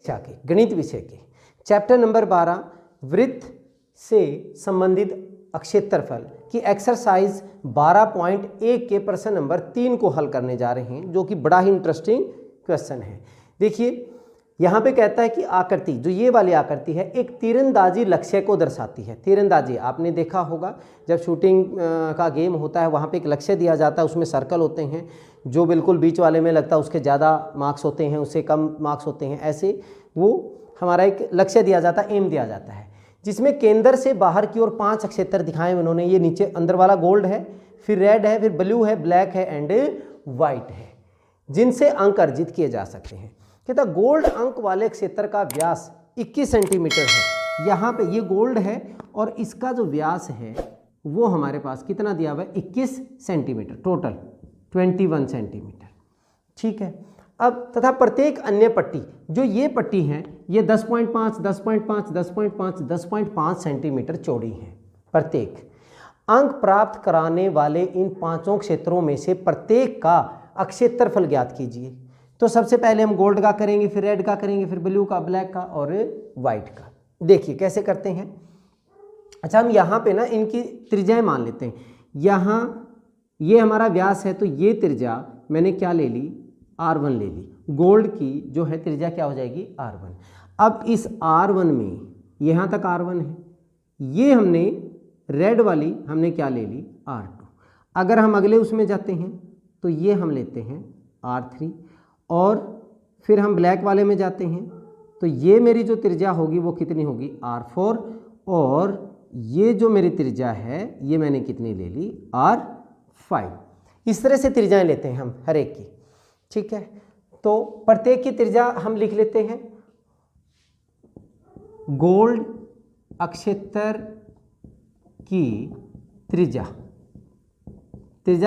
के गणित विषय के चैप्टर नंबर 12 वृत्त से संबंधित अक्षेत्रफल की एक्सरसाइज 12.1 के प्रश्न नंबर 3 को हल करने जा रहे हैं, जो कि बड़ा ही इंटरेस्टिंग क्वेश्चन है। देखिए यहाँ पे कहता है कि आकृति, जो ये वाली आकृति है, एक तीरंदाजी लक्ष्य को दर्शाती है। तीरंदाजी आपने देखा होगा, जब शूटिंग का गेम होता है वहाँ पे एक लक्ष्य दिया जाता है, उसमें सर्कल होते हैं, जो बिल्कुल बीच वाले में लगता है उसके ज़्यादा मार्क्स होते हैं, उससे कम मार्क्स होते हैं। ऐसे वो हमारा एक लक्ष्य दिया जाता है, एम दिया जाता है, जिसमें केंद्र से बाहर की ओर 5 क्षेत्र दिखाए उन्होंने। ये नीचे अंदर वाला गोल्ड है, फिर रेड है, फिर ब्लू है, ब्लैक है एंड वाइट है, जिनसे अंक अर्जित किए जा सकते हैं। कहता गोल्ड अंक वाले क्षेत्र का व्यास 21 सेंटीमीटर है। यहाँ पे ये गोल्ड है और इसका जो व्यास है वो हमारे पास कितना दिया हुआ है, 21 सेंटीमीटर, टोटल 21 सेंटीमीटर। ठीक है। अब तथा प्रत्येक अन्य पट्टी, जो ये पट्टी है, ये 10.5, 10.5, 10.5, 10.5 सेंटीमीटर चौड़ी है प्रत्येक। अंक प्राप्त कराने वाले इन 5 क्षेत्रों में से प्रत्येक का अक्षेत्रफल ज्ञात कीजिए। तो सबसे पहले हम गोल्ड का करेंगे, फिर रेड का करेंगे, फिर ब्लू का, ब्लैक का और वाइट का। देखिए कैसे करते हैं। अच्छा, हम यहाँ पे ना इनकी त्रिज्याएं मान लेते हैं। यहाँ ये हमारा व्यास है, तो ये त्रिज्या मैंने क्या ले ली, R1 ले ली। गोल्ड की जो है त्रिज्या क्या हो जाएगी, R1। अब इस R1 में यहाँ तक R1 है, ये हमने रेड वाली हमने क्या ले ली, R2। अगर हम अगले उसमें जाते हैं तो ये हम लेते हैं R3, और फिर हम ब्लैक वाले में जाते हैं तो ये मेरी जो त्रिज्या होगी वो कितनी होगी, R4, और ये जो मेरी त्रिज्या है ये मैंने कितनी ले ली, R5। इस तरह से त्रिज्याएं लेते हैं हम हर एक की। ठीक है, तो प्रत्येक की त्रिज्या हम लिख लेते हैं। गोल्ड अक्षेत्र की त्रिज्या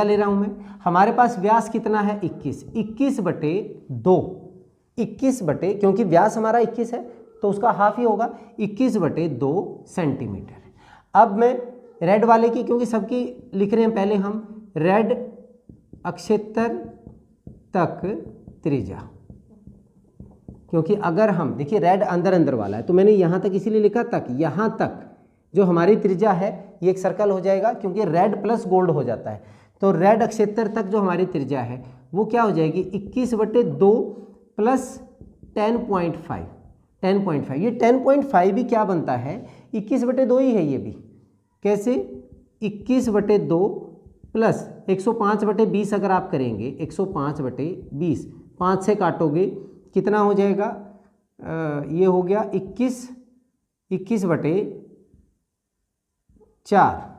ले रहा हूं मैं। हमारे पास व्यास कितना है, 21 बटे 2, 21 बटे, क्योंकि व्यास हमारा 21 है तो उसका हाफ ही होगा, 21 बटे 2 सेंटीमीटर। अब मैं रेड वाले की, क्योंकि सबकी लिख रहे हैं पहले हम, रेड अक्षेत्र तक त्रिज्या, क्योंकि अगर हम देखिए रेड अंदर वाला है तो मैंने यहां तक इसीलिए लिखा तक, यहां तक जो हमारी त्रिज्या है ये एक सर्कल हो जाएगा, क्योंकि रेड प्लस गोल्ड हो जाता है। तो रेड अक्षेत्र तक जो हमारी त्रिज्या है वो क्या हो जाएगी, 21 बटे 2 प्लस 10.5, 10.5। ये 10.5 भी क्या बनता है, 21 बटे 2 ही है ये भी। कैसे, 21 बटे 2 प्लस 105 बटे 20 अगर आप करेंगे, 105 बटे 20, 5 से काटोगे कितना हो जाएगा, ये हो गया 21 बटे 4,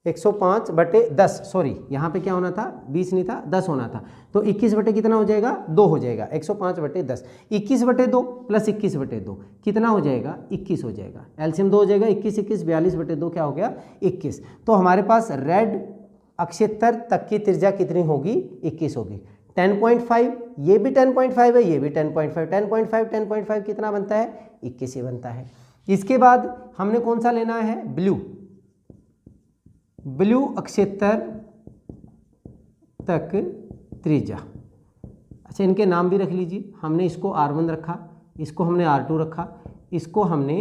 105 बटे 10, सॉरी यहाँ पे क्या होना था, 20 नहीं था, 10 होना था। तो 21 बटे कितना हो जाएगा, 2 हो जाएगा, 105 बटे 10। 21 बटे 2 प्लस 21 बटे 2 कितना हो जाएगा, 21 हो जाएगा। एलसीएम 2 हो जाएगा, 21 42 बटे 2 क्या हो गया, 21। तो हमारे पास रेड अक्षेत्र तक की त्रिज्या कितनी होगी, 21 होगी। 10.5, ये भी 10.5 है, ये भी 10.5, 10.5 कितना बनता है, 21 ही बनता है। इसके बाद हमने कौन सा लेना है, ब्लू अक्षेत्र तक त्रिज्या। अच्छा, इनके नाम भी रख लीजिए। हमने इसको R1 रखा, इसको हमने R2 रखा, इसको हमने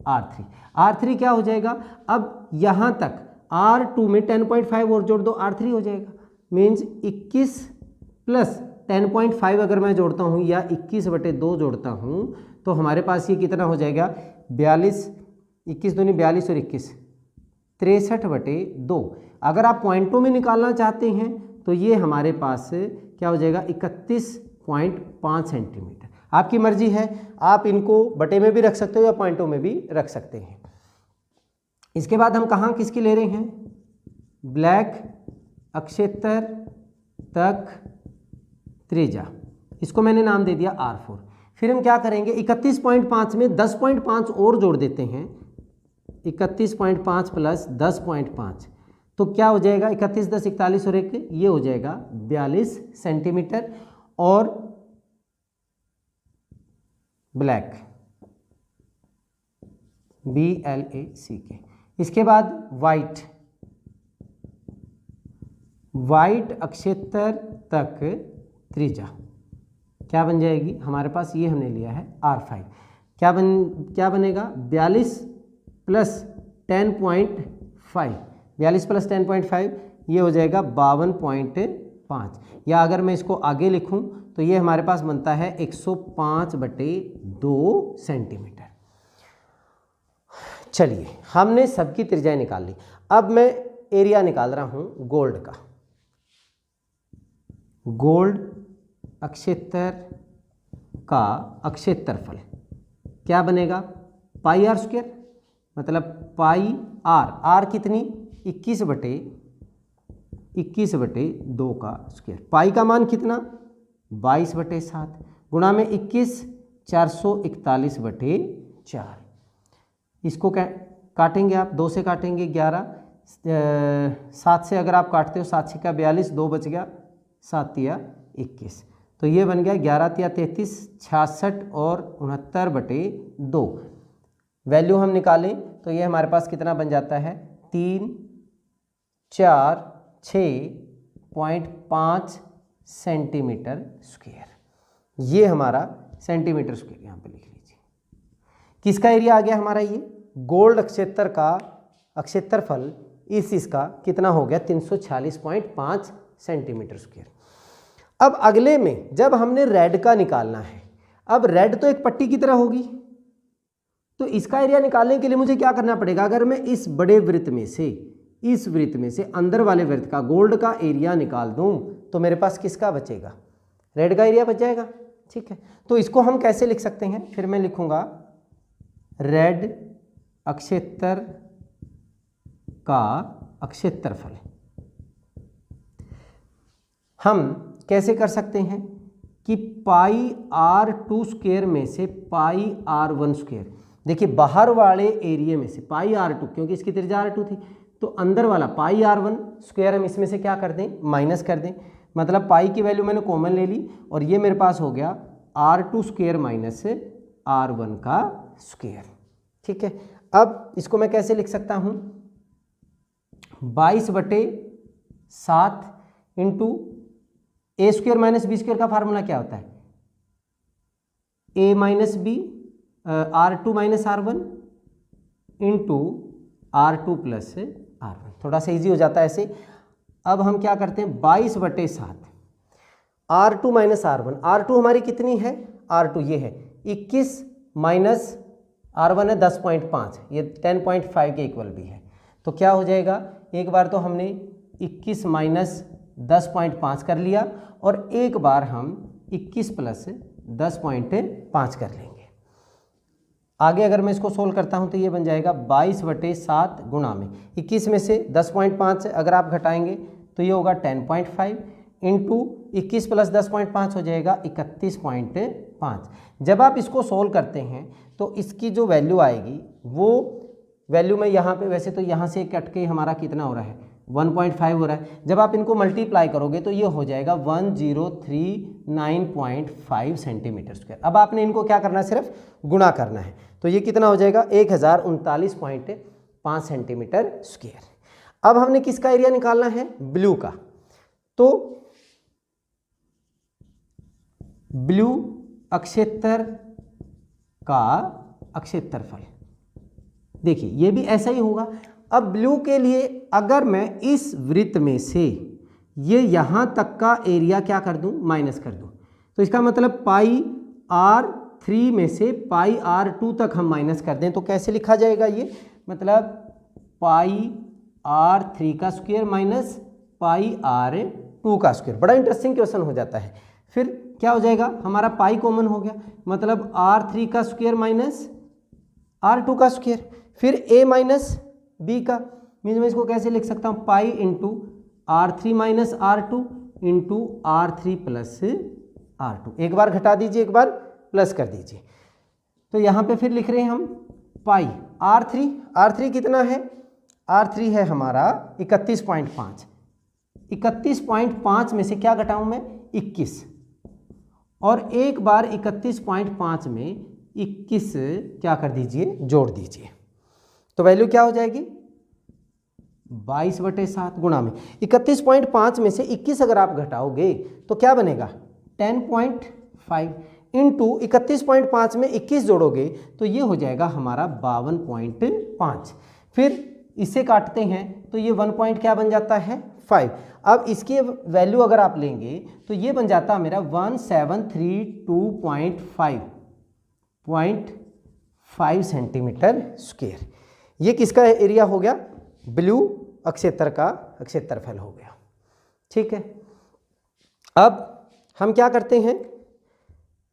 R3। R3 क्या हो जाएगा, अब यहाँ तक R2 में 10.5 और जोड़ दो, R3 हो जाएगा। मीन्स 21 प्लस 10.5 अगर मैं जोड़ता हूँ या 21 बटे 2 जोड़ता हूँ तो हमारे पास ये कितना हो जाएगा, 42, 21 दूनी 42 और 21, 63 बटे 2। अगर आप पॉइंटों में निकालना चाहते हैं तो ये हमारे पास क्या हो जाएगा, 31.5 सेंटीमीटर। आपकी मर्जी है, आप इनको बटे में भी रख सकते हो या पॉइंटों में भी रख सकते हैं। इसके बाद हम कहाँ किसकी ले रहे हैं, ब्लैक अक्षेत्र तक त्रिज्या, इसको मैंने नाम दे दिया R4। फिर हम क्या करेंगे, 31.5 में 10.5 और जोड़ देते हैं, 31.5 प्लस 10.5 तो क्या हो जाएगा, 31 10 41 और 1 ये हो जाएगा 42 सेंटीमीटर। और ब्लैक BLACK। इसके बाद वाइट अक्षेत्र तक त्रिज्या, क्या बन जाएगी हमारे पास, ये हमने लिया है R5, क्या बनेगा 42 प्लस 10.5, 42 प्लस 10.5 ये हो जाएगा 52.5, या अगर मैं इसको आगे लिखूं तो ये हमारे पास बनता है 105/2 सेंटीमीटर। चलिए हमने सबकी त्रिज्याएं निकाल ली। अब मैं एरिया निकाल रहा हूं गोल्ड का। गोल्ड अक्षेत्र का अक्षेत्रफल क्या बनेगा, पाई आर स्क्वायर, मतलब पाई आर कितनी 21/2 का स्क्वायर। पाई का मान कितना 22/7 गुणा में 21 441/4। इसको काटेंगे आप, 2 से काटेंगे 11, 7 से अगर आप काटते हो 7 से का 42, 2 बच गया, 7 या 21, तो ये बन गया 11 या 33, 66 और 69/2। वैल्यू हम निकालें तो ये हमारे पास कितना बन जाता है 346.5 सेंटीमीटर स्क्वायर। ये हमारा सेंटीमीटर स्क्वायर यहाँ पे लिख लीजिए। किसका एरिया आ गया हमारा, ये गोल्ड क्षेत्र का अक्षेत्रफल इसका कितना हो गया 346.5 सेंटीमीटर स्क्वायर। अब अगले में जब हमने रेड का निकालना है, अब रेड तो एक पट्टी की तरह होगी, तो इसका एरिया निकालने के लिए मुझे क्या करना पड़ेगा, अगर मैं इस बड़े वृत्त में से, इस वृत्त में से अंदर वाले वृत्त का गोल्ड का एरिया निकाल दूं तो मेरे पास किसका बचेगा, रेड का एरिया बच जाएगा। ठीक है, तो इसको हम कैसे लिख सकते हैं, फिर मैं लिखूंगा रेड अक्षेत्र का अक्षेत्रफल। हम कैसे कर सकते हैं कि पाई R2 स्क्वायर में से पाई R1 स्क्वायर, देखिए बाहर वाले एरिया में से पाई R2, क्योंकि इसकी त्रिज्या R2 थी, तो अंदर वाला पाई R1 स्क्वायर हम इसमें से क्या कर दें, माइनस कर दें, मतलब पाई की वैल्यू मैंने कॉमन ले ली और ये मेरे पास हो गया R2 स्क्वायर माइनस R1 का स्क्वायर। ठीक है, अब इसको मैं कैसे लिख सकता हूँ, 22/7 into a square minus b square का फार्मूला क्या होता है, a minus b R2 minus R1 into R2 plus R1, थोड़ा सा इजी हो जाता है ऐसे। अब हम क्या करते हैं 22/7 R2 माइनस R1, R2 हमारी कितनी है, R2 ये है 21 माइनस R1 है 10.5, ये 10.5 के इक्वल भी है, तो क्या हो जाएगा, एक बार तो हमने 21 माइनस 10.5 कर लिया और एक बार हम 21 प्लस 10.5 कर लेंगे। आगे अगर मैं इसको सोल्व करता हूं तो ये बन जाएगा 22/7 गुणा में 21 में से 10.5 अगर आप घटाएंगे तो ये होगा 10.5 इंटू 21 प्लस 10.5 हो जाएगा 31.5। जब आप इसको सोल्व करते हैं तो इसकी जो वैल्यू आएगी वो वैल्यू में यहाँ पे, वैसे तो यहाँ से कट के हमारा कितना हो रहा है 1.5 हो रहा है, जब आप इनको मल्टीप्लाई करोगे तो ये हो जाएगा 1039.5 सेंटीमीटर स्क्वायर। अब आपने इनको क्या करना है, सिर्फ गुणा करना है, तो ये कितना हो जाएगा 1039.5 सेंटीमीटर स्क्वायर। अब हमने किसका एरिया निकालना है, ब्लू का, तो ब्लू अक्षेत्र का अक्षेत्रफल, देखिए ये भी ऐसा ही होगा। अब ब्लू के लिए अगर मैं इस वृत्त में से ये यहाँ तक का एरिया क्या कर दूँ, माइनस कर दूँ, तो इसका मतलब पाई R3 में से पाई R2 तक हम माइनस कर दें तो कैसे लिखा जाएगा ये, मतलब पाई R3 का स्क्वायर माइनस पाई R2 का स्क्वायर। बड़ा इंटरेस्टिंग क्वेश्चन हो जाता है। फिर क्या हो जाएगा, हमारा पाई कॉमन हो गया, मतलब R3 का स्क्वायर माइनस R2 का स्क्वायर, फिर a माइनस बी का, मीन्स मैं इसको कैसे लिख सकता हूँ, pi into R3 minus R2 into R3 plus R2। एक बार घटा दीजिए, एक बार प्लस कर दीजिए, तो यहाँ पे फिर लिख रहे हैं हम पाई R3 कितना है, R3 है हमारा 31.5, 31.5 में से क्या घटाऊँ मैं 21, और एक बार 31.5 में 21 क्या कर दीजिए, जोड़ दीजिए, तो वैल्यू क्या हो जाएगी 22/7 गुणा में 31.5 में से 21 अगर आप घटाओगे तो क्या बनेगा 10.5 5 इंटू 31.5 में 21 जोड़ोगे तो ये हो जाएगा हमारा 52.5। फिर इसे काटते हैं तो ये 1 पॉइंट क्या बन जाता है 5। अब इसकी वैल्यू अगर आप लेंगे तो ये बन जाता है मेरा 1732.5 सेंटीमीटर स्क्वायर। ये किसका एरिया हो गया, ब्लू अक्षेत्र का क्षेत्रफल हो गया। ठीक है, अब हम क्या करते हैं,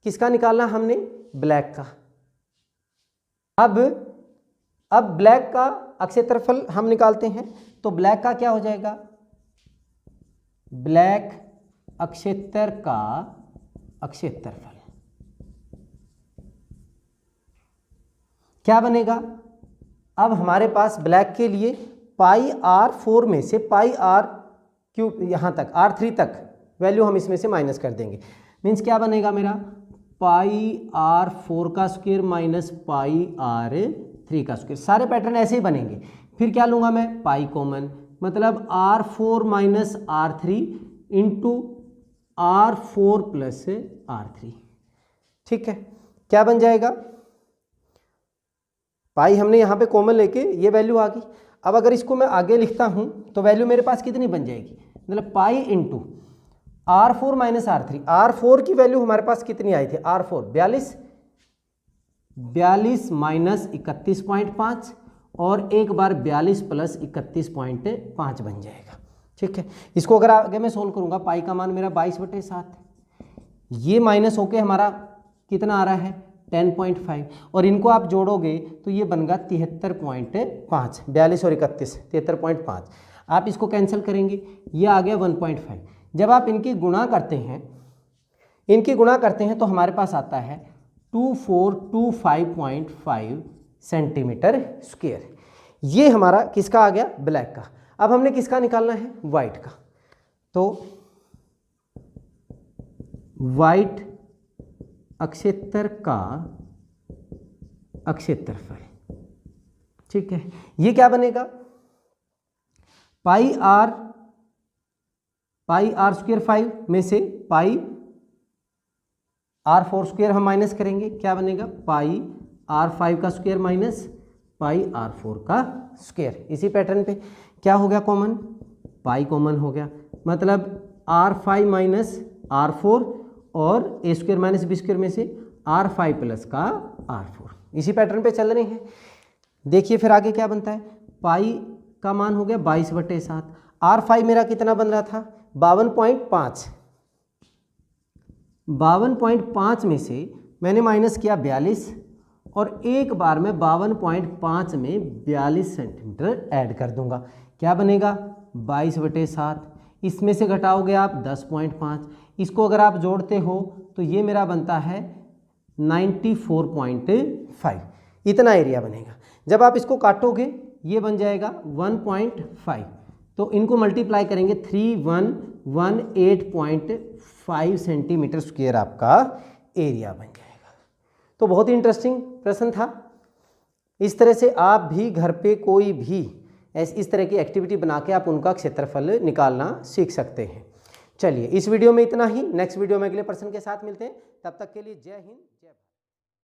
किसका निकालना हमने, ब्लैक का। अब ब्लैक का क्षेत्रफल हम निकालते हैं तो ब्लैक का क्या हो जाएगा, ब्लैक क्षेत्र का क्षेत्रफल क्या बनेगा। अब हमारे पास ब्लैक के लिए पाई R4 में से पाई R³ यहाँ तक R3 तक वैल्यू हम इसमें से माइनस कर देंगे। मीन्स क्या बनेगा मेरा, पाई R4 का स्क्वायर माइनस पाई R3 का स्क्वायर। सारे पैटर्न ऐसे ही बनेंगे। फिर क्या लूँगा मैं, पाई कॉमन, मतलब R4 minus R3 into R4 plus R3। ठीक है, क्या बन जाएगा, पाई हमने यहाँ पे कॉमन लेके ये वैल्यू आ गई। अब अगर इसको मैं आगे लिखता हूँ तो वैल्यू मेरे पास कितनी बन जाएगी, मतलब pi into R4 minus R3। R4 की वैल्यू हमारे पास कितनी आई थी, R4 42 माइनस 31.5 और एक बार 42 प्लस 31.5 बन जाएगा। ठीक है, इसको अगर आगे मैं सोल्व करूँगा, पाई का मान मेरा 22/7, ये माइनस होके हमारा कितना आ रहा है 10.5 और इनको आप जोड़ोगे तो ये बनेगा 73.5। 42 और 31 73.5। आप इसको कैंसिल करेंगे, ये आ गया 1.5। जब आप इनकी गुणा करते हैं तो हमारे पास आता है 2425.5 सेंटीमीटर स्क्वायर। ये हमारा किसका आ गया, ब्लैक का। अब हमने किसका निकालना है, वाइट का। तो वाइट क्षेत्र का क्षेत्रफल, ठीक है, ये क्या बनेगा, पाई R स्क्वायर 5 में से पाई R4 स्क्वायर हम माइनस करेंगे, क्या बनेगा, पाई R5 का स्क्वायर माइनस पाई R4 का स्क्वायर। इसी पैटर्न पे क्या हो गया कॉमन, पाई कॉमन हो गया, मतलब R5 माइनस R4 और ए स्क्वायर माइनस बी स्क्वायर में से R5 प्लस का R4। इसी पैटर्न पे चल रहे हैं। देखिए फिर आगे क्या बनता है, पाई का मान हो गया 22/7। R5 मेरा कितना बन रहा था 52.5। 52.5 में से मैंने माइनस किया 42 और एक बार में 52.5 में 42 सेंटीमीटर ऐड कर दूंगा, क्या बनेगा 22/7। इसमें से घटाओगे आप 10.5, इसको अगर आप जोड़ते हो तो ये मेरा बनता है 94.5। इतना एरिया बनेगा। जब आप इसको काटोगे ये बन जाएगा 1.5, तो इनको मल्टीप्लाई करेंगे 3118.5 सेंटीमीटर स्क्वायर आपका एरिया बन जाएगा। तो बहुत ही इंटरेस्टिंग प्रश्न था। इस तरह से आप भी घर पे कोई भी इस तरह की एक्टिविटी बना के आप उनका क्षेत्रफल निकालना सीख सकते हैं। चलिए इस वीडियो में इतना ही, नेक्स्ट वीडियो में अगले प्रश्न के साथ मिलते हैं। तब तक के लिए जय हिंद।